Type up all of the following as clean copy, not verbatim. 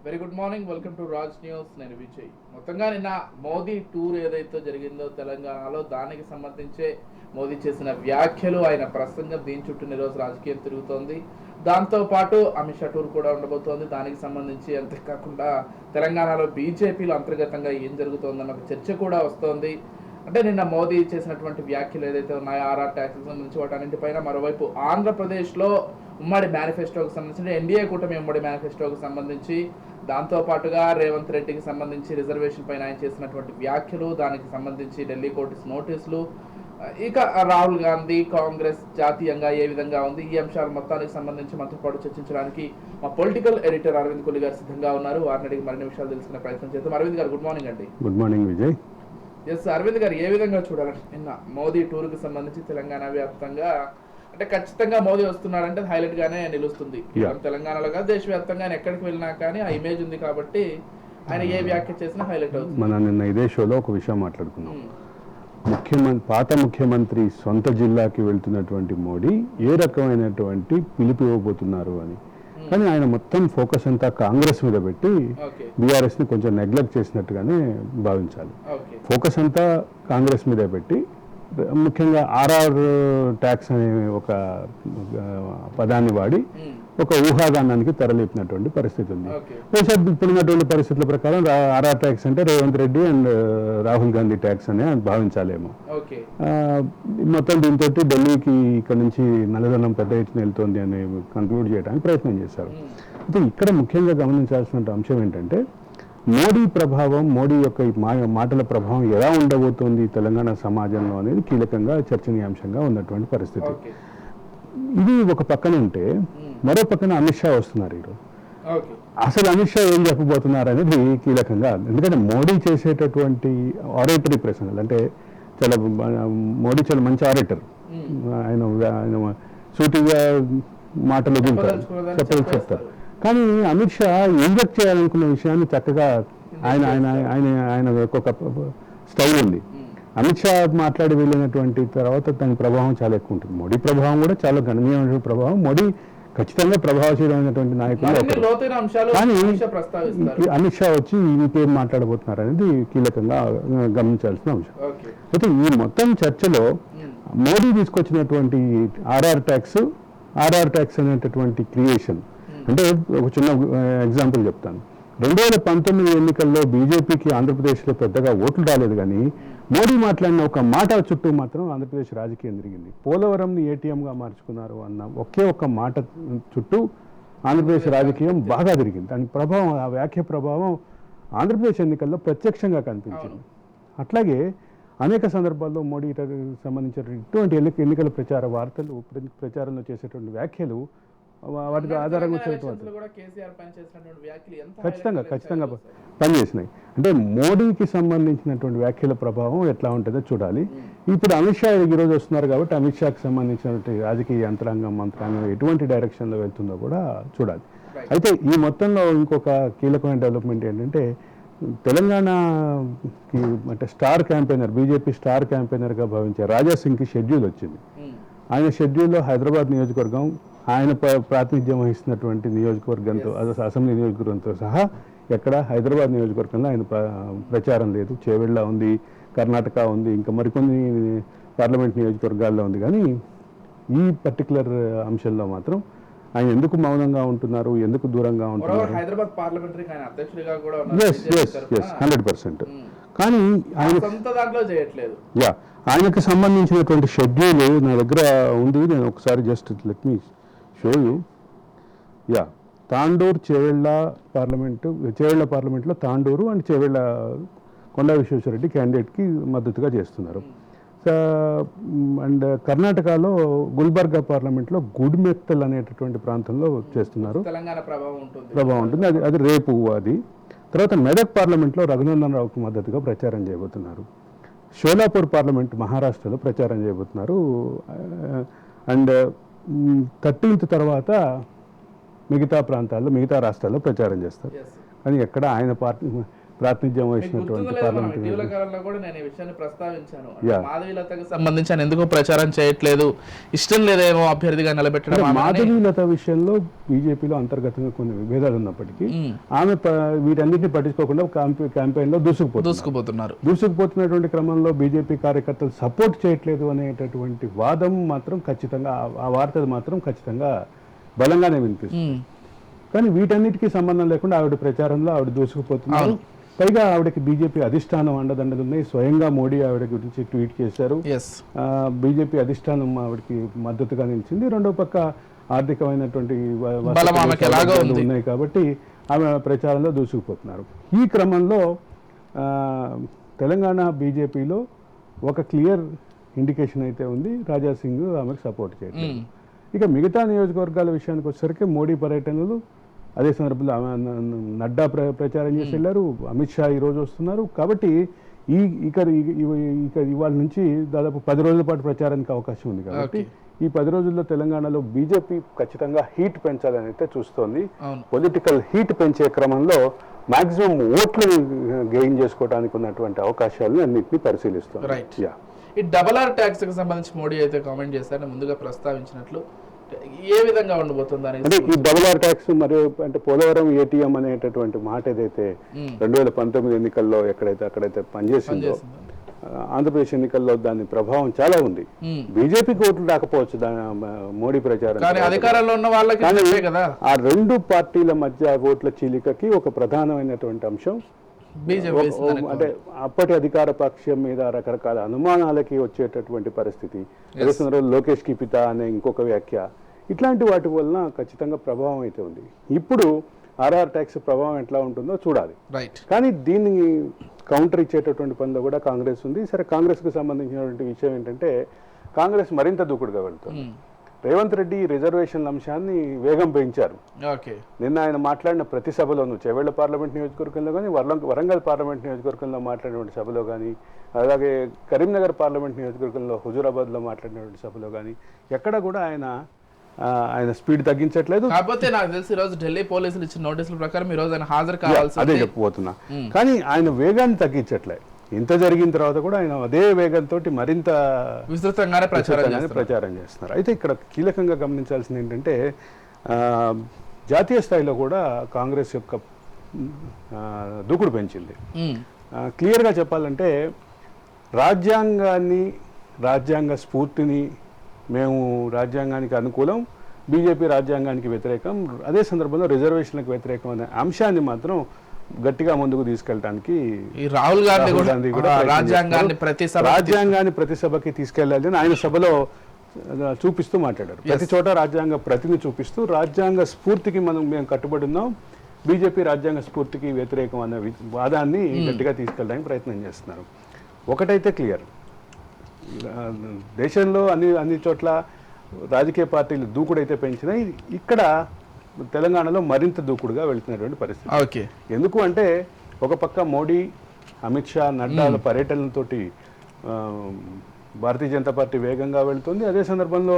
Very good morning, welcome to Raj news. నేను విజయ్. మొత్తంగా నిన్న మోదీ టూర్ ఏదైతే జరిగిందో తెలంగాణలో, దానికి సంబంధించే మోదీ చేసిన వ్యాఖ్యలు, ఆయన ప్రసంగం, దీని చుట్టూ ఈరోజు రాజకీయం తిరుగుతోంది. దాంతో పాటు అమిత్ షా టూర్ కూడా ఉండబోతోంది. దానికి సంబంధించి అంతేకాకుండా తెలంగాణలో బీజేపీలో అంతర్గతంగా ఏం జరుగుతోందన్న ఒక చర్చ కూడా వస్తోంది. అంటే నిన్న మోదీ చేసినటువంటి వ్యాఖ్యలు ఏదైతే ఉన్నాయో ఆర్ఆర్ ట్యాక్స్ సంబంధించి వాటన్నింటిపైన, మరోవైపు ఆంధ్రప్రదేశ్లో ఉమ్మడి మేనిఫెస్టోకి సంబంధించి, ఎన్డీఏ కూటమి ఉమ్మడి మేనిఫెస్టోకి సంబంధించి, దాంతో పాటుగా రేవంత్ రెడ్డికి సంబంధించి రిజర్వేషన్ పైన ఆయన చేసినటువంటి వ్యాఖ్యలు, దానికి సంబంధించి ఢిల్లీ కోర్టు నోటీసులు, ఇక రాహుల్ గాంధీ కాంగ్రెస్ జాతీయంగా ఏ విధంగా ఉంది, ఈ అంశాలు మొత్తానికి సంబంధించి మనతో పాటు చర్చించడానికి మా పొలిటికల్ ఎడిటర్ అరవింద్ కొల్లి గారు సిద్ధంగా ఉన్నారు. వారిని అడిగి మరిన్ని విషయాలు తెలుసుకునే ప్రయత్నం చేద్దాం. అరవింద్ గారు, గుడ్ మార్నింగ్ అండి. Good morning Vijay. Yes Aravind garu, ఏ విధంగా చూడాలంటే నిన్న మోదీ టూర్కి సంబంధించి తెలంగాణ వ్యాప్తంగా అంటే ఖచ్చితంగా మోదీ వస్తున్నారంటే హైలైట్ గానే నిలుస్తుంది. తెలంగాణలో కాదు, దేశవ్యాప్తంగా ఆయన ఎక్కడికి వెళ్ళినా కానీ ఆ ఇమేజ్ ఉంది కాబట్టి ఆయన ఏ వ్యాఖ్య చేసినా హైలైట్ అవుతుంది. మనం నిన్న ఇదే షోలో ఒక విషయం మాట్లాడుకున్నాం. పాత ముఖ్యమంత్రి సొంత జిల్లాకి వెళ్తున్నటువంటి మోడీ ఏ రకమైనటువంటి పిలుపు ఇవ్వబోతున్నారు అని. కానీ ఆయన మొత్తం ఫోకస్ అంతా కాంగ్రెస్ మీద పెట్టి బీఆర్ఎస్ ని కొంచెం నెగ్లెక్ట్ చేసినట్టుగానే భావించాలి. ఫోకస్ అంతా కాంగ్రెస్ మీద పెట్టి ముఖ్యంగా ఆర్ఆర్ ట్యాక్స్ అనే ఒక పదాన్ని వాడి ఒక ఊహాగానానికి తెరలేపినటువంటి పరిస్థితి ఉంది. బహుశా ఇప్పుడున్నటువంటి పరిస్థితుల ప్రకారం ఆర్ఆర్ ట్యాక్స్ అంటే రేవంత్ రెడ్డి అండ్ రాహుల్ గాంధీ ట్యాక్స్ అనే భావించాలేమో. మొత్తం దీంతో ఢిల్లీకి ఇక్కడ నుంచి నల్లధనం పెద్ద ఎత్తున వెళ్తోంది అని కంక్లూడ్ చేయడానికి ప్రయత్నం చేశారు. అయితే ఇక్కడ ముఖ్యంగా గమనించాల్సిన అంశం ఏంటంటే మోడీ ప్రభావం, మోడీ యొక్క మాటల ప్రభావం ఎలా ఉండబోతోంది తెలంగాణ సమాజంలో అనేది కీలకంగా చర్చనీయాంశంగా ఉన్నటువంటి పరిస్థితి. ఇది ఒక పక్కన ఉంటే మరో పక్కన అమిత్ షా వస్తున్నారు ఈరోజు. అసలు అమిత్ షా ఏం చెప్పబోతున్నారు అనేది కీలకంగా. ఎందుకంటే మోడీ చేసేటటువంటి ఆరేటరీ ప్రసంగాలు అంటే మోడీ చాలా మంచి ఆరేటర్. ఆయన సూటిగా మాటలు చెప్తారు. కానీ అమిత్ షా ఇంజెక్ట్ చేయాలనుకున్న విషయాన్ని చక్కగా ఆయన ఒక స్టైల్ ఉంది. అమిత్ షా మాట్లాడి వెళ్ళినటువంటి తర్వాత దాని ప్రభావం చాలా ఎక్కువ ఉంటుంది. మోడీ ప్రభావం కూడా చాలా గణనీయమైన ప్రభావం. మోడీ ఖచ్చితంగా ప్రభావశీలమైనటువంటి నాయకులు. కానీ అమిత్ షా వచ్చి ఇంకేం మాట్లాడబోతున్నారు అనేది కీలకంగా గమనించాల్సిన అంశం. అయితే ఈ మొత్తం చర్చలో మోడీ తీసుకొచ్చినటువంటి ఆర్ఆర్ ట్యాక్స్ అనేటటువంటి క్రియేషన్ అంటే ఒక చిన్న ఎగ్జాంపుల్ చెప్తాను. 2019 ఎన్నికల్లో బీజేపీకి ఆంధ్రప్రదేశ్లో పెద్దగా ఓట్లు రాలేదు, కానీ మోడీ మాట్లాడిన ఒక మాట చుట్టూ మాత్రం ఆంధ్రప్రదేశ్ రాజకీయం తిరిగింది. పోలవరంని ఏటీఎంగా మార్చుకున్నారు అన్న ఒకే ఒక్క మాట చుట్టూ ఆంధ్రప్రదేశ్ రాజకీయం బాగా తిరిగింది. దాని ప్రభావం, ఆ వ్యాఖ్య ప్రభావం ఆంధ్రప్రదేశ్ ఎన్నికల్లో ప్రత్యక్షంగా కనిపించింది. అట్లాగే అనేక సందర్భాల్లో మోడీ సంబంధించిన ఇటువంటి ఎన్నికల ప్రచార వార్తలు, ప్రచారంలో చేసేటువంటి వ్యాఖ్యలు, వాటి ఆధారంగా ఖచ్చితంగా పనిచేసినాయి. అంటే మోడీకి సంబంధించినటువంటి వ్యాఖ్యల ప్రభావం ఎట్లా ఉంటుందో చూడాలి. ఇప్పుడు అమిత్ షా ఈరోజు వస్తున్నారు కాబట్టి అమిత్ షాకి సంబంధించినటువంటి రాజకీయ యంత్రాంగం ఎటువంటి డైరెక్షన్లో వెళ్తుందో కూడా చూడాలి. అయితే ఈ మొత్తంలో ఇంకొక కీలకమైన డెవలప్మెంట్ ఏంటంటే తెలంగాణకి అంటే బీజేపీ స్టార్ క్యాంపెయినర్గా భావించే రాజాసింగ్కి షెడ్యూల్ వచ్చింది. ఆయన షెడ్యూల్లో హైదరాబాద్ నియోజకవర్గం, ఆయన ప్రాతినిధ్యం వహిస్తున్నటువంటి నియోజకవర్గంతో, అసెంబ్లీ నియోజకవర్గంతో సహా ఎక్కడ హైదరాబాద్ నియోజకవర్గంలో ఆయన ప్రచారం లేదు. చేవెళ్ళ ఉంది, కర్ణాటక ఉంది, ఇంకా మరికొన్ని పార్లమెంట్ నియోజకవర్గాల్లో ఉంది. కానీ ఈ పర్టికులర్ అంశంలో మాత్రం ఆయన ఎందుకు మౌనంగా ఉంటున్నారు, ఎందుకు దూరంగా ఉంటున్నారు? 100%. కానీ ఆయనకు సంబంధించినటువంటి షెడ్యూల్ నా దగ్గర ఉంది. నేను ఒకసారి just let me show you. Tandur Chevella పార్లమెంట్లో తాండూరు అండ్ చేవెళ్ళ కొండా విశ్వేశ్వరరెడ్డి క్యాండిడేట్కి మద్దతుగా చేస్తున్నారు. అండ్ కర్ణాటకలో గుల్బర్గా పార్లమెంట్లో గుడిమెత్తల్ అనేటటువంటి ప్రాంతంలో చేస్తున్నారు. తెలంగాణ ప్రభావం ఉంటుంది. అది రేపు. అది తర్వాత మెదక్ పార్లమెంట్లో రఘునందన్ రావుకి మద్దతుగా ప్రచారం చేయబోతున్నారు. షోలాపూర్ పార్లమెంట్ మహారాష్ట్రలో ప్రచారం చేయబోతున్నారు. అండ్ 13th తర్వాత మిగతా ప్రాంతాల్లో, మిగతా రాష్ట్రాల్లో ప్రచారం చేస్తారు. కానీ ఎక్కడ ఆయన పార్టీ ప్రాతినిధ్యం మీకు వహించినటువంటి గుర్తుందో లేదో మనం పార్లమెంట్ ఇటీవల కాలంలో కూడా నేను ఈ విషయాన్ని ప్రస్తావించాను. Yeah. మాధవీలతకు సంబంధించి ఆయన ఎందుకు ప్రచారం చేయట్లేదు, ఇష్టం లేదేమో అభ్యర్థిగా నిలబెట్టడం ఆమెని. మాధవీలత విషయంలో బీజేపీలో అంతర్గతంగా కొన్ని విభేదాలు ఉన్నప్పటికీ ఆమె వీటన్నిటిని పట్టించుకోకుండా క్యాంపెయిన్ లో దూసుకుపోతున్నటువంటి క్రమంలో బీజేపీ కార్యకర్తలు సపోర్ట్ చేయట్లేదు అనేటటువంటి వాదం మాత్రం ఖచ్చితంగా, ఆ వార్త మాత్రం ఖచ్చితంగా బలంగానే వినిపిస్తుంది. కానీ వీటన్నిటికీ సంబంధం లేకుండా ఆవిడ ప్రచారంలో ఆవిడ దూసుకుపోతున్నారు. పైగా ఆవిడకి బీజేపీ అధిష్టానం అండదండలు ఉన్నాయి. స్వయంగా మోడీ ఆవిడ గురించి ట్వీట్ చేశారు. బీజేపీ అధిష్టానం ఆవిడకి మద్దతుగా నిలిచింది. రెండో పక్క ఆర్థికమైనటువంటి ఉన్నాయి కాబట్టి ఆమె ప్రచారంలో దూసుకుపోతున్నారు. ఈ క్రమంలో తెలంగాణ బీజేపీలో ఒక క్లియర్ ఇండికేషన్ అయితే ఉంది, రాజా సింగ్ ఆమెకు సపోర్ట్ చేయట్లేదు. ఇక మిగతా నియోజకవర్గాల విషయానికి వచ్చేసరికి మోడీ పర్యటనలు, అదే సందర్భంలో నడ్డా ప్రచారం చేసి వెళ్ళారు, అమిత్ షా ఈరోజు వస్తున్నారు. కాబట్టి ఇవాళ నుంచి దాదాపు 10 రోజుల పాటు ప్రచారానికి అవకాశం ఉంది. కాబట్టి ఈ 10 రోజుల్లో తెలంగాణలో బీజేపీ ఖచ్చితంగా హీట్ పెంచాలని అయితే చూస్తోంది. పొలిటికల్ హీట్ పెంచే క్రమంలో మాక్సిమం ఓట్లు గెయిన్ చేసుకోవడానికి ఉన్నటువంటి అవకాశాలను అన్నింటినీ పరిశీలిస్తుంది. ఈ డబల్ ఆర్ ట్యాక్స్ కి సంబంధించి మోడీ అయితే కామెంట్ చేశారని ముందుగా ప్రస్తావించినట్లు ఏ విధంగా ఉండబోతుంది అంటే ఈ డబుల్ ఆర్ ట్యాక్స్ మరియు అంటే పోలవరం ఏటీఎం అనేటటువంటి మాట ఏదైతే 2019 ఎన్నికల్లో అక్కడైతే పనిచేసిందో, ఆంధ్రప్రదేశ్ ఎన్నికల్లో దాని ప్రభావం చాలా ఉంది. బీజేపీకి ఓట్లు రాకపోవచ్చు మోడీ ప్రచారం, అధికారంలో ఉన్న వాళ్ళకి కదా. ఆ రెండు పార్టీల మధ్య ఓట్ల చీలికకి ఒక ప్రధానమైనటువంటి అంశం అంటే అప్పటి అధికార పక్షం మీద రకరకాల అనుమానాలకి వచ్చేటటువంటి పరిస్థితి. అదే సందర్భంలో లోకేష్ కి పిత అనే ఇంకొక వ్యాఖ్య, ఇట్లాంటి వాటి వలన ఖచ్చితంగా ప్రభావం అయితే ఉంది. ఇప్పుడు ఆర్ఆర్ ట్యాక్స్ ప్రభావం ఎట్లా ఉంటుందో చూడాలి. కానీ దీన్ని కౌంటర్ ఇచ్చేటటువంటి పనిలో కూడా కాంగ్రెస్ ఉంది. సరే, కాంగ్రెస్ కు సంబంధించినటువంటి విషయం ఏంటంటే కాంగ్రెస్ మరింత దూకుడుగా వెళ్తుంది. రేవంత్ రెడ్డి రిజర్వేషన్ల అంశాన్ని వేగం పెంచారు. నిన్న ఆయన మాట్లాడిన ప్రతి సభలోనూ, చేవెళ్ల పార్లమెంట్ నియోజకవర్గంలో కానీ, వరంగల్ పార్లమెంట్ నియోజకవర్గంలో మాట్లాడినటువంటి సభలో కానీ, అలాగే కరీంనగర్ పార్లమెంట్ నియోజకవర్గంలో హుజూరాబాద్లో మాట్లాడినటువంటి సభలో కానీ ఎక్కడ కూడా ఆయన స్పీడ్ తగ్గించట్లేదు. కాకపోతే నాకు తెలిసి ఈ రోజు ఢిల్లీ పోలీసులు ఇచ్చిన నోటీసుల ప్రకారం ఈ రోజు ఆయన హాజరు కావాల్సి, అదే చెప్పబోతున్నా. కానీ ఆయన వేగాన్ని తగ్గించట్లేదు. ఇంత జరిగిన తర్వాత కూడా ఆయన అదే వేగంతో మరింత విస్తృతంగానే ప్రచారం చేస్తున్నారు. అయితే ఇక్కడ కీలకంగా గమనించాల్సింది ఏంటంటే జాతీయ స్థాయిలో కూడా కాంగ్రెస్ యొక్క దూకుడు పెంచింది. క్లియర్గా చెప్పాలంటే రాజ్యాంగ స్ఫూర్తిని, మేము రాజ్యాంగానికి అనుకూలం, బీజేపీ రాజ్యాంగానికి వ్యతిరేకం, అదే సందర్భంలో రిజర్వేషన్లకు వ్యతిరేకం అనే అంశాన్ని మాత్రం గట్టిగా ముందుకు తీసుకెళ్ళడానికి రాహుల్ గాంధీ కూడా రాజ్యాంగాన్ని ప్రతి సభకి తీసుకెళ్లాలి అని ఆయన సభలో చూపిస్తూ మాట్లాడారు. ప్రతి చోట రాజ్యాంగ ప్రతిని చూపిస్తూ రాజ్యాంగ స్ఫూర్తికి మేము కట్టుబడి ఉన్నాం, బీజేపీ రాజ్యాంగ స్ఫూర్తికి వ్యతిరేకం అనే వాదాన్ని గట్టిగా తీసుకెళ్ళడానికి ప్రయత్నం చేస్తున్నారు. ఒకటైతే క్లియర్, దేశంలో అన్ని చోట్ల రాజకీయ పార్టీలు దూకుడైతే పెంచినాయి, ఇక్కడ తెలంగాణలో మరింత దూకుడుగా వెళ్తున్నటువంటి పరిస్థితి. ఎందుకు అంటే ఒక పక్క మోడీ, అమిత్ షా, నడ్డాల పర్యటనలతోటి భారతీయ జనతా పార్టీ వేగంగా వెళ్తుంది. అదే సందర్భంలో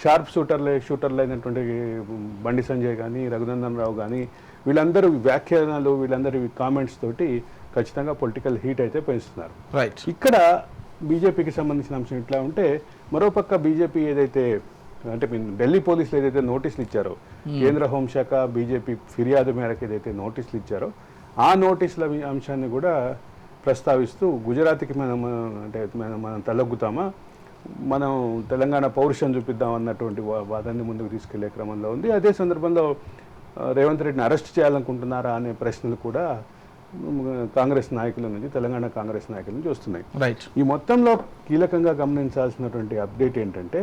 షార్ప్ షూటర్లు అయినటువంటి బండి సంజయ్ కానీ, రఘునందన్ రావు కానీ, వీళ్ళందరూ వ్యాఖ్యానాలు, వీళ్ళందరి కామెంట్స్ తోటి ఖచ్చితంగా పొలిటికల్ హీట్ అయితే పెంచుతున్నారు. ఇక్కడ బీజేపీకి సంబంధించిన అంశం ఇట్లా ఉంటే, మరోపక్క బీజేపీ ఏదైతే అంటే ఢిల్లీ పోలీసులు ఏదైతే నోటీసులు ఇచ్చారో, కేంద్ర హోంశాఖ బీజేపీ ఫిర్యాదు మేరకు ఏదైతే నోటీసులు ఇచ్చారో, ఆ నోటీసుల అంశాన్ని కూడా ప్రస్తావిస్తూ గుజరాత్కి మనం తలొగ్గుతామా, మనం తెలంగాణ పౌరుషం చూపిద్దాం అన్నటువంటి వాదాన్ని ముందుకు తీసుకెళ్లే క్రమంలో ఉంది. అదే సందర్భంలో రేవంత్ రెడ్డిని అరెస్ట్ చేయాలనుకుంటున్నారా అనే ప్రశ్నలు కూడా కాంగ్రెస్ నాయకుల నుంచి, తెలంగాణ కాంగ్రెస్ నాయకుల నుంచి వస్తున్నాయి. ఈ మొత్తంలో కీలకంగా గమనించాల్సినటువంటి అప్డేట్ ఏంటంటే,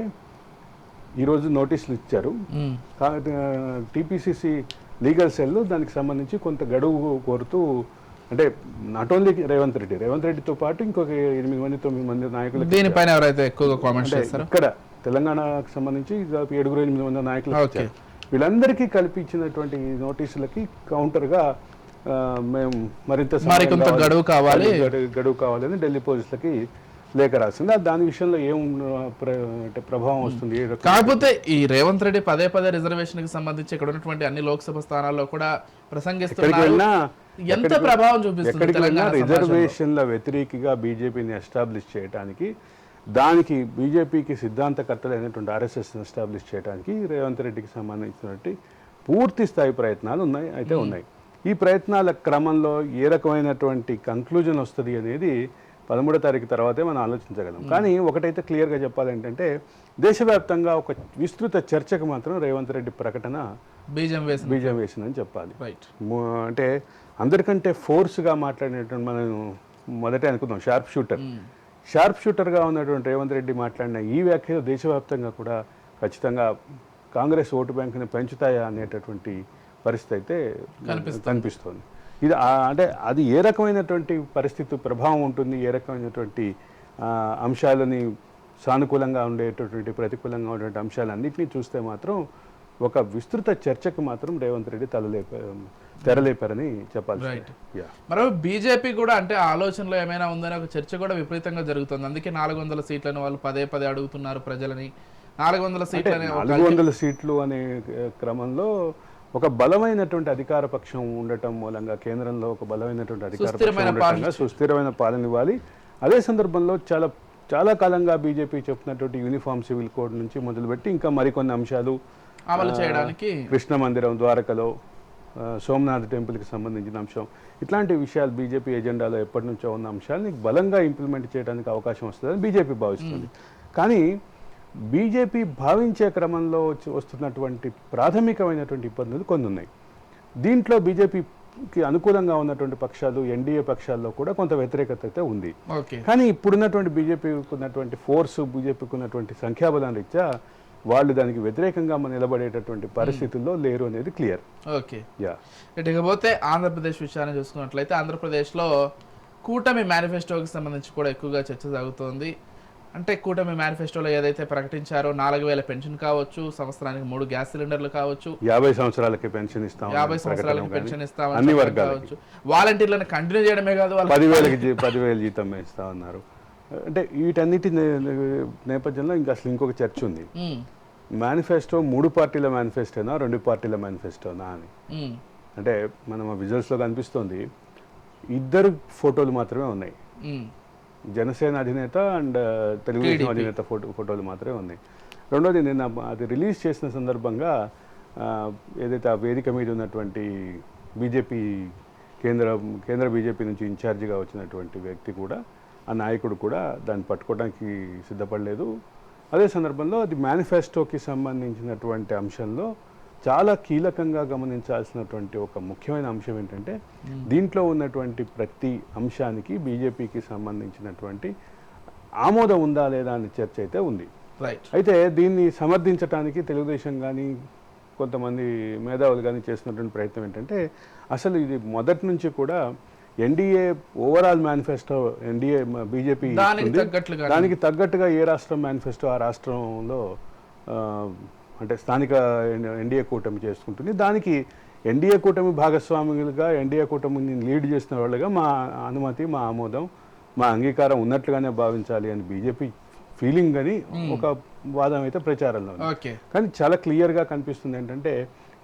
ఈరోజు నోటీసులు ఇచ్చారు టీపీసీసీ లీగల్ సెల్, దానికి సంబంధించి కొంత గడువు కోరుతూ, అంటే నాట్ ఓన్లీ రేవంత్ రెడ్డితో పాటు ఇంకొక 8-9 మంది నాయకులు, దీనిపైన ఎవరైతే ఎక్కువగా కామెంట్స్ చేస్తారో, ఇక్కడ తెలంగాణకు సంబంధించి 7-8 మంది నాయకులు వచ్చారు. వీళ్ళందరికీ కల్పించినటువంటి నోటీసులకి కౌంటర్గా మేము మరింత గడువు కావాలని ఢిల్లీ పోలీసులకి లేఖ రాసింది. దాని విషయంలో ఏం ప్రభావం వస్తుంది? కాకపోతే ఈ రేవంత్ రెడ్డి పదే రిజర్వేషన్ కి సంబంధించి ఇక్కడ ఉన్నటువంటి అన్ని లోక్సభ స్థానాల్లో కూడా ప్రసంగిస్తున్నారు. ఎంత ప్రభావం చూపిస్తుంది ఎక్కడికి వెళ్ళినా తెలంగాణ రిజర్వేషన్ల వ్యతిరేకిగా బీజేపీని ఎస్టాబ్లిష్ చేయడానికి, దానికి బీజేపీకి సిద్ధాంతకర్తలైనటువంటి ఆర్ఎస్ఎస్ని ఎస్టాబ్లిష్ చేయడానికి రేవంత్ రెడ్డికి సంబంధించినటువంటి పూర్తి స్థాయి ప్రయత్నాలు ఉన్నాయి. ఈ ప్రయత్నాల క్రమంలో ఏ రకమైనటువంటి కంక్లూజన్ వస్తుంది అనేది 13వ తారీఖు తర్వాతే మనం ఆలోచించగలం. కానీ ఒకటైతే క్లియర్గా చెప్పాలంటే దేశవ్యాప్తంగా ఒక విస్తృత చర్చకు మాత్రం రేవంత్ రెడ్డి ప్రకటన బీజం వేసిందని చెప్పాలి. అంటే అందరికంటే ఫోర్స్గా మాట్లాడినటువంటి మనం మొదటే అనుకుందాం షార్ప్ షూటర్గా ఉన్నటువంటి రేవంత్ రెడ్డి మాట్లాడిన ఈ వ్యాఖ్యలు దేశవ్యాప్తంగా కూడా ఖచ్చితంగా కాంగ్రెస్ ఓటు బ్యాంకుని పెంచుతాయా అనేటటువంటి పరిస్థితి అయితే కనిపిస్తోంది. ఇది అంటే అది ఏ రకమైనటువంటి పరిస్థితి ప్రభావం ఉంటుంది, ఏ రకమైనటువంటి అంశాలని సానుకూలంగా ఉండేటటువంటి ప్రతికూలంగా ఉండేటువంటి అంశాలన్నింటినీ చూస్తే మాత్రం ఒక విస్తృత చర్చకు మాత్రం రేవంత్ రెడ్డి తెరలేపారని చెప్పాలి. మరి బీజేపీ కూడా అంటే ఆలోచనలో ఏమైనా ఉందని ఒక చర్చ కూడా విపరీతంగా జరుగుతుంది. అందుకే 400 సీట్లను వాళ్ళు పదే అడుగుతున్నారు ప్రజలని. 400 సీట్లు అనే క్రమంలో ఒక బలమైనటువంటి అధికార పక్షం ఉండటం మూలంగా కేంద్రంలో ఒక బలమైనటువంటి అధికార పక్షం సుస్థిరమైన పాలన ఇవ్వాలి. అదే సందర్భంలో చాలా కాలంగా బీజేపీ చెప్తున్నటువంటి యూనిఫామ్ సివిల్ కోడ్ నుంచి మొదలుపెట్టి ఇంకా మరికొన్ని అంశాలు అమలు చేయడానికి, కృష్ణ మందిరం ద్వారకలో, సోమనాథ్ టెంపుల్కి సంబంధించిన అంశం, ఇట్లాంటి విషయాలు బీజేపీ ఎజెండాలో ఎప్పటి నుంచో ఉన్న అంశాలని బలంగా ఇంప్లిమెంట్ చేయడానికి అవకాశం వస్తుందని బీజేపీ భావిస్తుంది. కానీ బీజేపీ భావించే క్రమంలో వస్తున్నటువంటి ప్రాథమికమైనటువంటి ఇబ్బందులు కొన్ని ఉన్నాయి. దీంట్లో బీజేపీకి అనుకూలంగా ఉన్నటువంటి పక్షాలు, ఎన్డీఏ పక్షాల్లో కూడా కొంత వ్యతిరేకత అయితే ఉంది. కానీ ఇప్పుడున్నటువంటి బీజేపీకి ఉన్నటువంటి బీజేపీకి ఉన్నటువంటి సంఖ్యాబలం రీత్యా వాళ్ళు దానికి వ్యతిరేకంగా నిలబడేటటువంటి పరిస్థితుల్లో లేరు అనేది క్లియర్. ఇకపోతే ఆంధ్రప్రదేశ్ విషయాన్ని చూసుకున్నట్లయితే ఆంధ్రప్రదేశ్లో కూటమి మేనిఫెస్టోకి సంబంధించి కూడా ఎక్కువగా చర్చ సాగుతోంది. అంటే కూటమి మేనిఫెస్టోలో ఏదైతే ప్రకటించారో 4000 పెన్షన్ కావచ్చు, సంవత్సరానికి 3 గ్యాస్ సిలిండర్లు కావచ్చు, 50 సంవత్సరాలకి పెన్షన్ ఇస్తామని కావచ్చు, వాలంటీర్లను కంటిన్యూ చేయడమే కాదు 10,000 జీతం ఇస్తా ఉన్నారు. అంటే వీటన్నిటి నేపథ్యంలో ఇంకా అసలు ఇంకొక చర్చ ఉంది. మేనిఫెస్టో 3 పార్టీల మేనిఫెస్టోనా 2 పార్టీల మేనిఫెస్టోనా అని. అంటే మనం విజువల్స్లో కనిపిస్తుంది 2 ఫోటోలు మాత్రమే ఉన్నాయి. జనసేన అధినేత అండ్ తెలుగుదేశం అధినేత ఫోటోలు మాత్రమే ఉన్నాయి. రెండోది నిన్న అది రిలీజ్ చేసిన సందర్భంగా ఏదైతే ఆ వేదిక మీద ఉన్నటువంటి బీజేపీ కేంద్ర బీజేపీ నుంచి ఇన్ఛార్జిగా వచ్చినటువంటి వ్యక్తి కూడా, ఆ నాయకుడు కూడా దాన్ని పట్టుకోవడానికి సిద్ధపడలేదు. అదే సందర్భంలో అది మేనిఫెస్టోకి సంబంధించినటువంటి అంశంలో చాలా కీలకంగా గమనించాల్సినటువంటి ఒక ముఖ్యమైన అంశం ఏంటంటే దీంట్లో ఉన్నటువంటి ప్రతి అంశానికి బీజేపీకి సంబంధించినటువంటి ఆమోదం ఉందా లేదా అనే చర్చ అయితే ఉంది. అయితే దీన్ని సమర్థించడానికి తెలుగుదేశం కానీ కొంతమంది మేధావులు కానీ చేసినటువంటి ప్రయత్నం ఏంటంటే అసలు ఇది మొదటి నుంచి కూడా ఎన్డీఏ ఓవరాల్ మేనిఫెస్టో బీజేపీ దానికి తగ్గట్టుగా ఏ రాష్ట్రం మేనిఫెస్టో ఆ రాష్ట్రంలో అంటే స్థానిక ఎన్డీఏ కూటమి చేసుకుంటుంది. దానికి ఎన్డీఏ కూటమి భాగస్వాములుగా ఎన్డీఏ కూటమిని లీడ్ చేసిన వాళ్ళుగా మా అనుమతి, మా ఆమోదం, మా అంగీకారం ఉన్నట్లుగానే భావించాలి అని బీజేపీ ఫీలింగ్ అని ఒక వాదం అయితే ప్రచారంలో ఉంది. కానీ చాలా క్లియర్గా కనిపిస్తుంది ఏంటంటే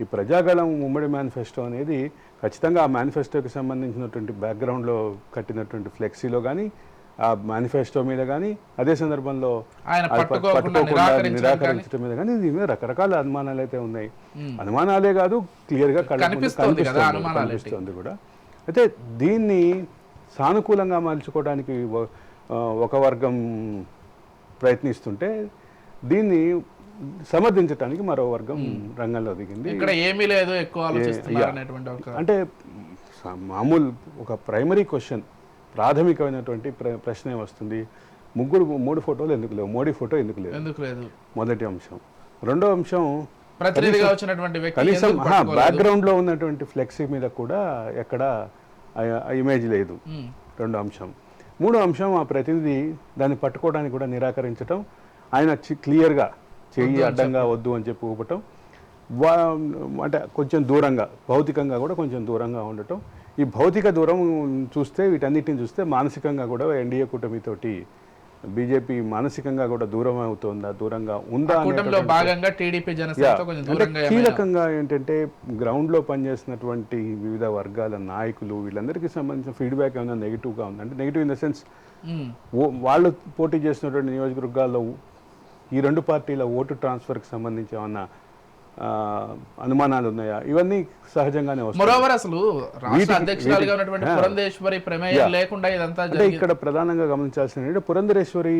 ఈ ప్రజాగళం ఉమ్మడి మేనిఫెస్టో అనేది ఖచ్చితంగా ఆ మేనిఫెస్టోకి సంబంధించినటువంటి బ్యాక్గ్రౌండ్లో కట్టినటువంటి ఫ్లెక్సీలో కానీ ఆ మేనిఫెస్టో మీద కానీ అదే సందర్భంలో నిరాకరించడం మీద కానీ దీని మీద రకరకాల అనుమానాలు అయితే ఉన్నాయి. అనుమానాలే కాదు, క్లియర్గా కనిపిస్తుంది కూడా. అయితే దీన్ని సానుకూలంగా మలుచుకోవడానికి ఒక వర్గం ప్రయత్నిస్తుంటే దీన్ని సమర్థించడానికి మరో వర్గం రంగంలో దిగింది. ఇక్కడ ఏమీ లేదు, ఎక్కువ అంటే మామూలు ఒక ప్రైమరీ క్వశ్చన్, ప్రాథమికమైనటువంటి ప్రశ్న వస్తుంది, 3 ఫోటోలు ఎందుకు లేవు, మోడీ ఫోటో ఎందుకు లేదు, మొదటి అంశం. రెండో అంశం కనీసం బ్యాక్గ్రౌండ్ లో ఉన్నటువంటి ఫ్లెక్సీ మీద కూడా ఎక్కడ ఇమేజ్ లేదు, రెండో అంశం. మూడో అంశం ఆ ప్రతినిధి దాన్ని పట్టుకోవడానికి కూడా నిరాకరించటం, ఆయన క్లియర్గా చెయ్యి అడ్డంగా వద్దు అని చెప్పి ఊపటం, అంటే కొంచెం దూరంగా భౌతికంగా కూడా కొంచెం దూరంగా ఉండటం. ఈ భౌతిక దూరం చూస్తే వీటన్నిటిని చూస్తే మానసికంగా కూడా ఎన్డీఏ కూటమితోటి బీజేపీ మానసికంగా కూడా దూరం అవుతుందా, దూరంగా ఉందా కూటమిలో భాగంగా టీడీపీ జనసేనతో కొంచెం అంటే దూరంగా కీలకంగా ఏంటంటే గ్రౌండ్ లో పనిచేస్తున్నటువంటి వివిధ వర్గాల నాయకులు వీళ్ళందరికీ సంబంధించిన ఫీడ్బ్యాక్ ఏమైనా నెగిటివ్గా ఉంది అంటే నెగిటివ్ ఇన్ ద సెన్స్ వాళ్ళు పోటీ చేసినటువంటి నియోజకవర్గాల్లో ఈ రెండు పార్టీల ఓటు ట్రాన్స్ఫర్కి సంబంధించి ఏమన్నా అనుమానాలు ఉన్నాయా, ఇవన్నీ సహజంగానే వస్తాయి. మరోవర్ అసలు రాష్ట్ర అధ్యక్షురాలుగా ఉన్నటువంటి పురంధేశ్వరి ప్రమేయం లేకుండా ఇదంతా అంటే ఇక్కడ ప్రధానంగా గమనించాల్సింది ఏంటంటే పురంధరేశ్వరి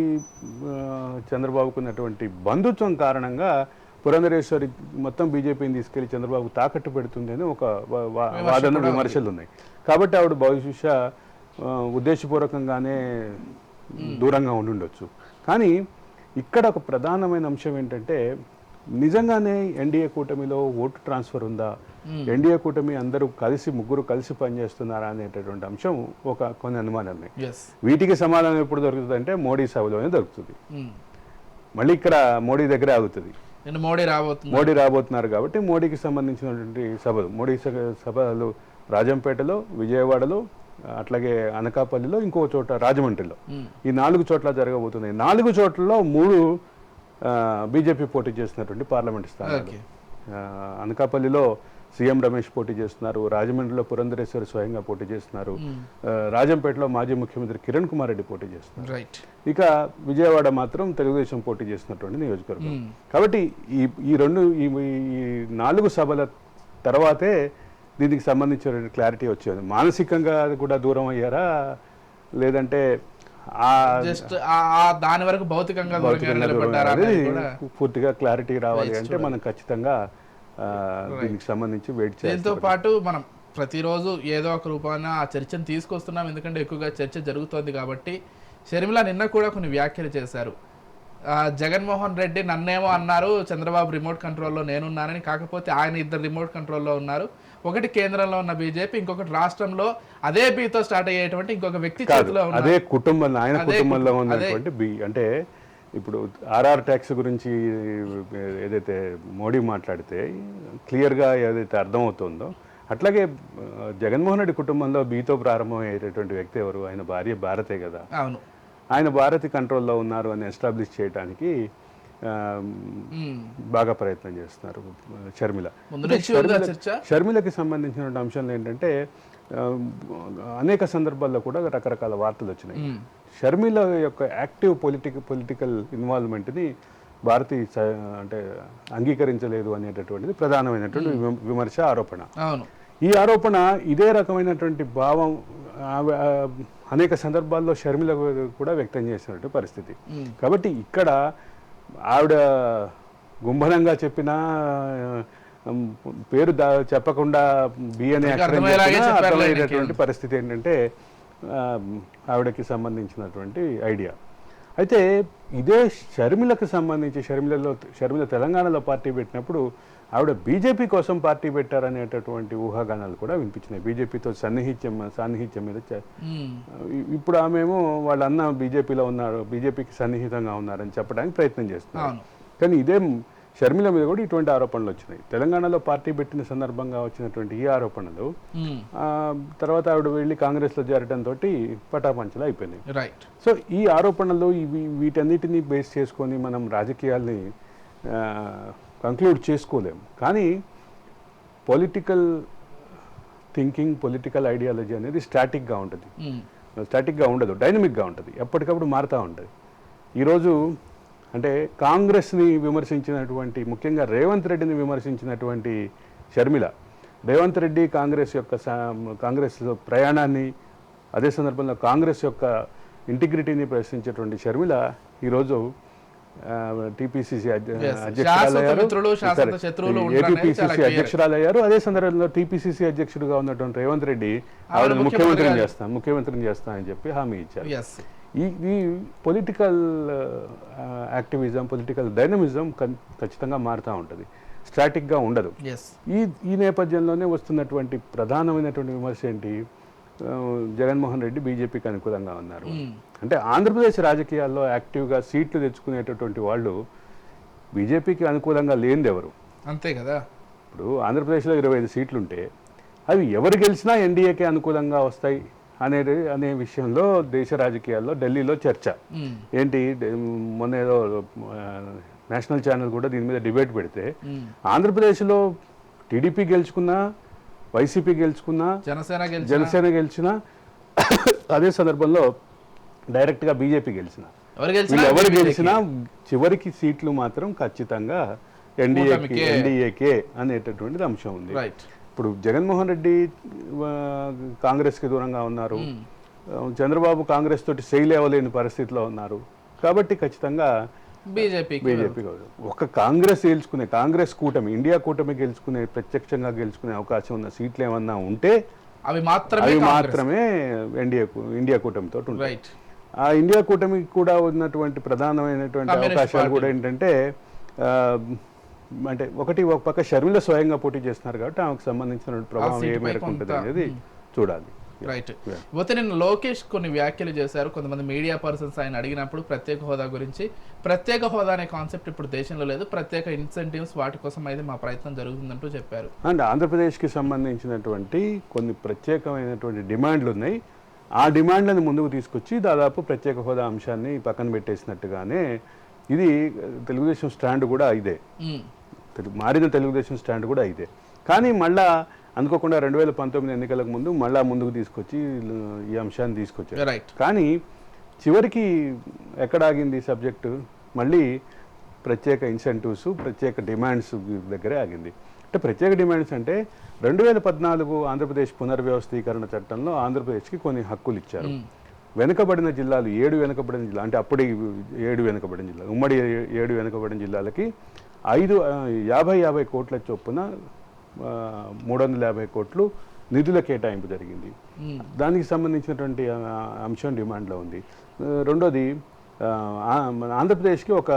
చంద్రబాబుకున్నటువంటి బంధుత్వం కారణంగా పురంధరేశ్వరి మొత్తం బీజేపీని తీసుకెళ్లి చంద్రబాబు తాకట్టు పెడుతుంది అని ఒక వాదన విమర్శలు ఉన్నాయి. కాబట్టి ఆవిడ బహుశా ఉద్దేశపూర్వకంగానే దూరంగా ఉండుండొచ్చు. కానీ ఇక్కడ ఒక ప్రధానమైన అంశం ఏంటంటే నిజంగానే ఎన్డీఏ కూటమిలో ఓటు ట్రాన్స్ఫర్ ఉందా, ఎన్డీఏ కూటమి అందరూ ముగ్గురు కలిసి పనిచేస్తున్నారా అనేటటువంటి అంశం కొన్ని అనుమానాలు ఉన్నాయి. వీటికి సమాధానం ఎప్పుడు దొరుకుతుంది అంటే మోడీ సభలోనే దొరుకుతుంది. మళ్ళీ ఇక్కడ మోడీ దగ్గరే ఆగుతుంది. మోడీ రాబోతున్నారు కాబట్టి మోడీకి సంబంధించినటువంటి మోడీ సభలు రాజంపేటలో, విజయవాడలో, అట్లాగే అనకాపల్లిలో, ఇంకో చోట రాజమండ్రిలో, ఈ 4 చోట్ల జరగబోతున్నాయి. 4 చోట్లలో 3 బీజేపీ పోటీ చేస్తున్నటువంటి పార్లమెంట్ స్థానాలు. అనకాపల్లిలో సీఎం రమేష్ పోటీ చేస్తున్నారు, రాజమండ్రిలో పురంధరేశ్వరి స్వయంగా పోటీ చేస్తున్నారు, రాజంపేటలో మాజీ ముఖ్యమంత్రి కిరణ్ కుమార్ రెడ్డి పోటీ చేస్తున్నారు. ఇక విజయవాడ మాత్రం తెలుగుదేశం పోటీ చేస్తున్నటువంటి నియోజకవర్గం. కాబట్టి ఈ 4 సభల తర్వాతే దీనికి సంబంధించిన క్లారిటీ వచ్చేది. మానసికంగా కూడా దూరం అయ్యారా, లేదంటే దాని వరకు భౌతికంగా పూర్తిగా క్లారిటీ రావాలి అంటే మనం ఖచ్చితంగా దీనికి సంబంధించి వెయిట్ చేయాలి. దీంతో పాటు మనం ప్రతిరోజు ఏదో ఒక రూపాన ఆ చర్చను తీసుకొస్తున్నాం, ఎందుకంటే ఎక్కువగా చర్చ జరుగుతోంది కాబట్టి. షర్మిల నిన్న కూడా కొన్ని వ్యాఖ్యలు చేశారు. జగన్మోహన్ రెడ్డి నన్నేమో అన్నారు, చంద్రబాబు రిమోట్ కంట్రోల్లో నేనున్నానని. కాకపోతే ఆయన 2 రిమోట్ కంట్రోల్లో ఉన్నారు. ఒకటి కేంద్రంలో ఉన్న బీజేపీ, ఇంకొకటి రాష్ట్రంలో అదే బీతో స్టార్ట్ అయ్యేటువంటి ఇంకొక వ్యక్తి చేతిలో ఉన్న అదే కుటుంబంలో, ఆయన కుటుంబంలో ఉన్నటువంటి బి. అంటే ఇప్పుడు ఆర్ఆర్ ట్యాక్స్ గురించి ఏదైతే మోడీ మాట్లాడితే క్లియర్గా ఏదైతే అర్థమవుతుందో, అట్లాగే జగన్మోహన్ రెడ్డి కుటుంబంలో బీతో ప్రారంభమయ్యేటటువంటి వ్యక్తి ఎవరు? ఆయన భార్య భారతే కదా. అవును, ఆయన భారతి కంట్రోల్లో ఉన్నారు అని ఎస్టాబ్లిష్ చేయడానికి బాగా ప్రయత్నం చేస్తున్నారు షర్మిల. షర్మిలకి సంబంధించిన అంశాలు ఏంటంటే అనేక సందర్భాల్లో కూడా రకరకాల వార్తలు వచ్చినాయి. షర్మిల యొక్క యాక్టివ్ పొలిటికల్ ఇన్వాల్వ్మెంట్ని భారతి అంటే అంగీకరించలేదు అనేటటువంటిది ప్రధానమైనటువంటి విమర్శ, ఆరోపణ. ఈ ఆరోపణ ఇదే రకమైనటువంటి భావం అనేక సందర్భాల్లో షర్మిల కూడా వ్యక్తం చేసినటువంటి పరిస్థితి. కాబట్టి ఇక్కడ ఆవిడ గుంభనంగా చెప్పిన పేరు చెప్పకుండా బియ్యని అర్థమయ్యేటటువంటి పరిస్థితి ఏంటంటే ఆవిడకి సంబంధించినటువంటి ఐడియా. అయితే ఇదే షర్మిలకు సంబంధించి షర్మిల తెలంగాణలో పార్టీ పెట్టినప్పుడు ఆవిడ బీజేపీ కోసం పార్టీ పెట్టారనేటటువంటి ఊహాగానాలు కూడా వినిపించినాయి. బీజేపీతో సాన్నిహిత్యం మీద ఇప్పుడు ఆమెమో వాళ్ళ అన్న బీజేపీలో ఉన్నారు, బీజేపీకి సన్నిహితంగా ఉన్నారని చెప్పడానికి ప్రయత్నం చేస్తున్నారు. కానీ ఇదే షర్మిల మీద కూడా ఇటువంటి ఆరోపణలు వచ్చినాయి. తెలంగాణలో పార్టీ పెట్టిన సందర్భంగా వచ్చినటువంటి ఈ ఆరోపణలు తర్వాత ఆవిడ వెళ్ళి కాంగ్రెస్లో చేరడంతో పటాపంచలు అయిపోయినాయి. సో ఈ ఆరోపణలు వీటన్నిటినీ బేస్ చేసుకొని మనం రాజకీయాల్ని కంక్లూడ్ చేసుకోలేము. కానీ పొలిటికల్ థింకింగ్, పొలిటికల్ ఐడియాలజీ అనేది స్టాటిక్గా ఉంటుంది, స్టాటిక్గా ఉండదు, డైనమిక్గా ఉంటుంది, ఎప్పటికప్పుడు మారుతూ ఉంటుంది. ఈరోజు అంటే కాంగ్రెస్ని విమర్శించినటువంటి, ముఖ్యంగా రేవంత్ రెడ్డిని విమర్శించినటువంటి షర్మిల, రేవంత్ రెడ్డి కాంగ్రెస్ ప్రయాణాన్ని, అదే సందర్భంలో కాంగ్రెస్ యొక్క ఇంటిగ్రిటీని ప్రశ్నించేటువంటి షర్మిల ఈరోజు టీపీసీసీ అధ్యక్షురాలయ్యారు, ఏపీసీసీ అధ్యక్షురాలయ్యారు. అదే సందర్భంలో టీపీసీసీ అధ్యక్షుడిగా ఉన్నటువంటి రేవంత్ రెడ్డి ఆవిడ ముఖ్యమంత్రిని చేస్తా అని చెప్పి హామీ ఇచ్చారు. ఈ పొలిటికల్ యాక్టివిజం, పొలిటికల్ డైనమిజం ఖచ్చితంగా మారుతూ ఉంటుంది, స్టాటిక్గా ఉండదు. ఈ నేపథ్యంలోనే వస్తున్నటువంటి ప్రధానమైనటువంటి విమర్శ ఏంటి? జగన్మోహన్ రెడ్డి బీజేపీకి అనుకూలంగా ఉన్నారు. అంటే ఆంధ్రప్రదేశ్ రాజకీయాల్లో యాక్టివ్గా సీట్లు తెచ్చుకునేటటువంటి వాళ్ళు బీజేపీకి అనుకూలంగా లేనిది ఎవరు? అంతే కదా. ఇప్పుడు ఆంధ్రప్రదేశ్లో 25 సీట్లుంటే అవి ఎవరు గెలిచినా ఎన్డీఏకే అనుకూలంగా వస్తాయి అనే విషయంలో దేశ రాజకీయాల్లో ఢిల్లీలో చర్చ ఏంటి మొన్న ఏదో నేషనల్ ఛానల్ కూడా దీని మీద డిబేట్ పెడితే ఆంధ్రప్రదేశ్లో టీడీపీ గెలుచుకున్నా వైసీపీ గెలుచుకున్నా జనసేన గెలిచినా అదే సందర్భంలో డైరెక్ట్గా బీజేపీ గెలిచిన ఎవరు గెలిచినా చివరికి సీట్లు మాత్రం ఖచ్చితంగా ఎన్డీఏకే అనేటటువంటిది అంశం ఉంది. ఇప్పుడు జగన్మోహన్ రెడ్డి కాంగ్రెస్కి దూరంగా ఉన్నారు, చంద్రబాబు కాంగ్రెస్ తోటి సెయిల్ అవ్వలేని పరిస్థితిలో ఉన్నారు. కాబట్టి ఖచ్చితంగా బీజేపీ ఒక కాంగ్రెస్ కూటమి ఇండియా కూటమి ప్రత్యక్షంగా గెలుచుకునే అవకాశం ఉన్న సీట్లు ఏమన్నా ఉంటే అవి మాత్రమే ఇండియా కూటమితో ఉంటాయి. ఆ ఇండియా కూటమికి కూడా ఉన్నటువంటి ప్రధానమైనటువంటి అవకాశాలు కూడా ఏంటంటే అంటే ఒక పక్క షర్మిల స్వయంగా పోటీ చేస్తున్నారు కాబట్టి ఆమెకు సంబంధించిన ప్రభావం ఏ మేరకు ఉంటుంది అనేది చూడాలి. రైట్. పోతే నిన్న లోకేష్ కొన్ని వ్యాఖ్యలు చేశారు. కొంతమంది మీడియా పర్సన్స్ ఆయన అడిగినప్పుడు ప్రత్యేక హోదా గురించి, ప్రత్యేక హోదా అనే కాన్సెప్ట్ ఇప్పుడు దేశంలో లేదు, ప్రత్యేక ఇన్సెంటివ్స్ వాటి కోసం అయితే మా ప్రయత్నం జరుగుతుందంటూ చెప్పారు. అండ్ ఆంధ్రప్రదేశ్కి సంబంధించినటువంటి కొన్ని ప్రత్యేకమైనటువంటి డిమాండ్లు ఉన్నాయి. ఆ డిమాండ్లను ముందుకు తీసుకొచ్చి దాదాపు ప్రత్యేక హోదా అంశాన్ని పక్కన పెట్టేసినట్టుగానే ఇది తెలుగుదేశం స్టాండ్ కూడా ఇదే, మారిన తెలుగుదేశం స్టాండ్ కూడా ఇదే. కానీ మళ్ళా అనుకోకుండా 2019 ఎన్నికలకు ముందు మళ్ళా ముందుకు తీసుకొచ్చి ఈ అంశాన్ని తీసుకొచ్చారు. కానీ చివరికి ఎక్కడ ఆగింది సబ్జెక్టు? మళ్ళీ ప్రత్యేక ఇన్సెంటివ్స్, ప్రత్యేక డిమాండ్స్ దగ్గరే ఆగింది. అంటే ప్రత్యేక డిమాండ్స్ అంటే 2014 ఆంధ్రప్రదేశ్ పునర్వ్యవస్థీకరణ చట్టంలో ఆంధ్రప్రదేశ్కి కొన్ని హక్కులు ఇచ్చారు. వెనుకబడిన జిల్లాలు 7 వెనుకబడిన జిల్లాలు అంటే అప్పుడు 7 వెనుకబడిన జిల్లాలు, ఉమ్మడి 7 వెనుకబడిన జిల్లాలకి 50 కోట్ల చొప్పున 350 కోట్లు నిధుల కేటాయింపు జరిగింది. దానికి సంబంధించినటువంటి అంశం డిమాండ్లో ఉంది. రెండోది ఆంధ్రప్రదేశ్కి ఒక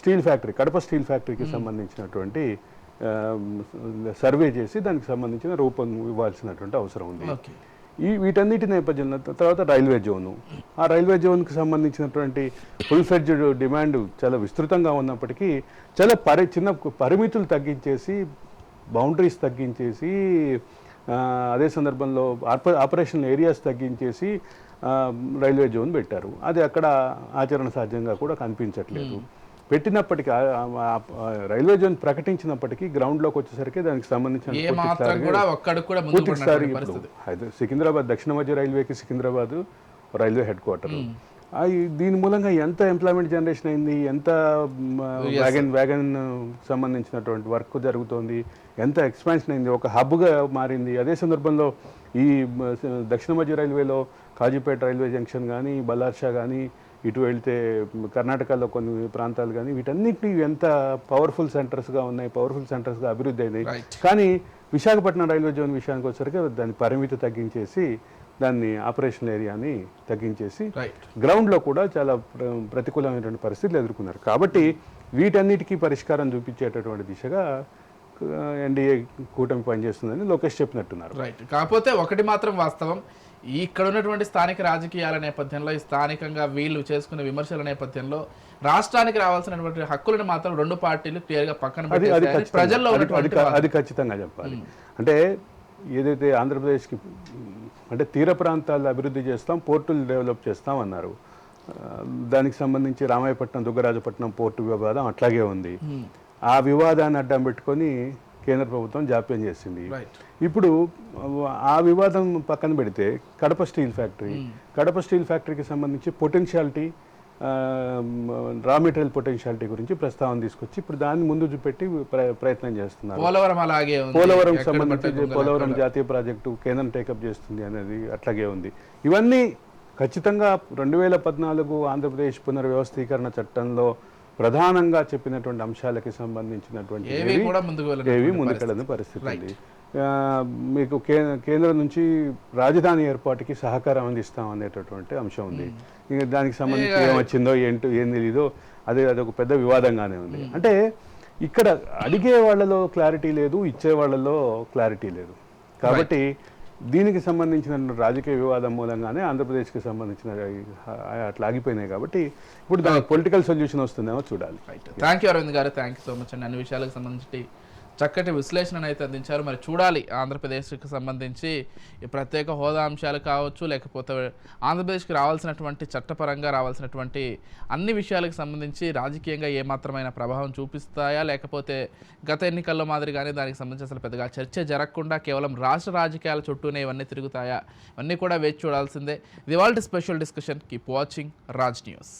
స్టీల్ ఫ్యాక్టరీ, కడప స్టీల్ ఫ్యాక్టరీకి సంబంధించినటువంటి సర్వే చేసి దానికి సంబంధించిన రూపం ఇవ్వాల్సినటువంటి అవసరం ఉంది. వీటన్నిటి నేపథ్యంలో తర్వాత రైల్వే జోను, ఆ రైల్వే జోన్కి సంబంధించినటువంటి ఫుల్ ఫ్లెడ్జ్డ్ డిమాండ్ చాలా విస్తృతంగా ఉన్నప్పటికీ చాలా చిన్న పరిమితులు తగ్గించేసి, బౌండరీస్ తగ్గించేసి, అదే సందర్భంలో ఆపరేషన్ ఏరియాస్ తగ్గించేసి రైల్వే జోన్ పెట్టారు. అది అక్కడ ఆచరణ సాధ్యంగా కూడా కనిపించట్లేదు. పెట్టినప్పటికీ రైల్వే జోన్ ప్రకటించినప్పటికీ గ్రౌండ్లోకి వచ్చేసరికి దానికి సంబంధించిన సికింద్రాబాద్ దక్షిణ మధ్య రైల్వేకి సికింద్రాబాద్ రైల్వే హెడ్ క్వార్టర్. దీని మూలంగా ఎంత ఎంప్లాయ్మెంట్ జనరేషన్ అయింది, ఎంత వ్యాగన్ సంబంధించినటువంటి వర్క్ జరుగుతోంది, ఎంత ఎక్స్పాన్షన్ అయింది, ఒక హబ్గా మారింది. అదే సందర్భంలో ఈ దక్షిణ మధ్య రైల్వేలో కాజీపేట రైల్వే జంక్షన్ కానీ, బల్లార్షా కానీ, ఇటు వెళ్తే కర్ణాటకలో కొన్ని ప్రాంతాలు కానీ, వీటన్నిటిని ఎంత పవర్ఫుల్ సెంటర్స్గా ఉన్నాయి, పవర్ఫుల్ సెంటర్స్గా అభివృద్ధి అయినాయి. కానీ విశాఖపట్నం రైల్వే జోన్ విషయానికి వచ్చేసరికి దాని పరిమితి తగ్గించేసి, దాన్ని ఆపరేషనల్ ఏరియాని తగ్గించేసి గ్రౌండ్లో కూడా చాలా ప్రతికూలమైనటువంటి పరిస్థితులు ఎదుర్కొన్నారు. కాబట్టి వీటన్నిటికీ పరిష్కారం చూపించేటటువంటి దిశగా ఎన్డీఏ కూటమి పనిచేస్తుందని లోకేష్ చెప్పినట్టున్నారు. రైట్. కాకపోతే ఒకటి మాత్రం వాస్తవం, ఇక్కడ ఉన్నటువంటి స్థానిక రాజకీయాల నేపథ్యంలో, ఈ స్థానికంగా వీళ్ళు చేసుకునే విమర్శల నేపథ్యంలో రాష్ట్రానికి రావాల్సినటువంటి హక్కులను మాత్రం రెండు పార్టీలు క్లియర్ గా పక్కన పెట్టి ప్రజల్లో అది ఖచ్చితంగా చెప్పాలి. అంటే ఏదైతే ఆంధ్రప్రదేశ్కి అంటే తీర ప్రాంతాల్లో అభివృద్ధి చేస్తాం, పోర్టులు డెవలప్ చేస్తాం అన్నారు. దానికి సంబంధించి రామాయపట్నం, దుగ్గరాజపట్నం పోర్టు వివాదం అట్లాగే ఉంది. ఆ వివాదాన్ని అడ్డం పెట్టుకొని కేంద్ర ప్రభుత్వం జాప్యం చేసింది. ఇప్పుడు ఆ వివాదం పక్కన పెడితే కడప స్టీల్ ఫ్యాక్టరీకి సంబంధించి పొటెన్షియాలిటీ, రా మెటీరియల్ పొటెన్షియాలిటీ గురించి ప్రస్తావన తీసుకొచ్చి ఇప్పుడు దాన్ని ముందు చూపెట్టి ప్రయత్నం చేస్తున్నారు. పోలవరం సంబంధించి పోలవరం జాతీయ ప్రాజెక్టు కేంద్రం టేకప్ చేస్తుంది అనేది అట్లాగే ఉంది. ఇవన్నీ ఖచ్చితంగా 2014 ఆంధ్రప్రదేశ్ పునర్వ్యవస్థీకరణ చట్టంలో ప్రధానంగా చెప్పినటువంటి అంశాలకి సంబంధించినటువంటి ఏవి ముందుకెళ్ళని పరిస్థితి ఉంది. మీకు కేంద్రం నుంచి రాజధాని ఏర్పాటుకి సహకారం అందిస్తాం అనేటటువంటి అంశం ఉంది. ఇంకా దానికి సంబంధించి ఏమొచ్చిందో ఏం తెలీదో అదొక పెద్ద వివాదంగానే ఉంది. అంటే ఇక్కడ అడిగే వాళ్ళలో క్లారిటీ లేదు, ఇచ్చే వాళ్ళలో క్లారిటీ లేదు. కాబట్టి దీనికి సంబంధించిన రాజకీయ వివాదం మూలంగానే ఆంధ్రప్రదేశ్కి సంబంధించిన అట్లా ఆగిపోయినాయి. కాబట్టి ఇప్పుడు దానికి పొలిటికల్ సొల్యూషన్ వస్తుందేమో చూడాలి. థ్యాంక్ యూ అరవింద్ గారు, థ్యాంక్ యూ సో మచ్ అండి. అన్ని విషయాలకు సంబంధించి చక్కటి విశ్లేషణను అయితే అందించారు. మరి చూడాలి ఆంధ్రప్రదేశ్కి సంబంధించి ఈ ప్రత్యేక హోదా అంశాలు కావచ్చు, లేకపోతే ఆంధ్రప్రదేశ్కి రావాల్సినటువంటి చట్టపరంగా రావాల్సినటువంటి అన్ని విషయాలకు సంబంధించి రాజకీయంగా ఏమాత్రమైన ప్రభావం చూపిస్తాయా, లేకపోతే గత ఎన్నికల్లో మాదిరిగానే దానికి సంబంధించి అసలు పెద్దగా చర్చ జరగకుండా కేవలం రాష్ట్ర రాజకీయాల చుట్టూనే ఇవన్నీ తిరుగుతాయా, ఇవన్నీ కూడా వేచి చూడాల్సిందే. ఇది ఇవాల్టి special discussion. Keep watching Raj news.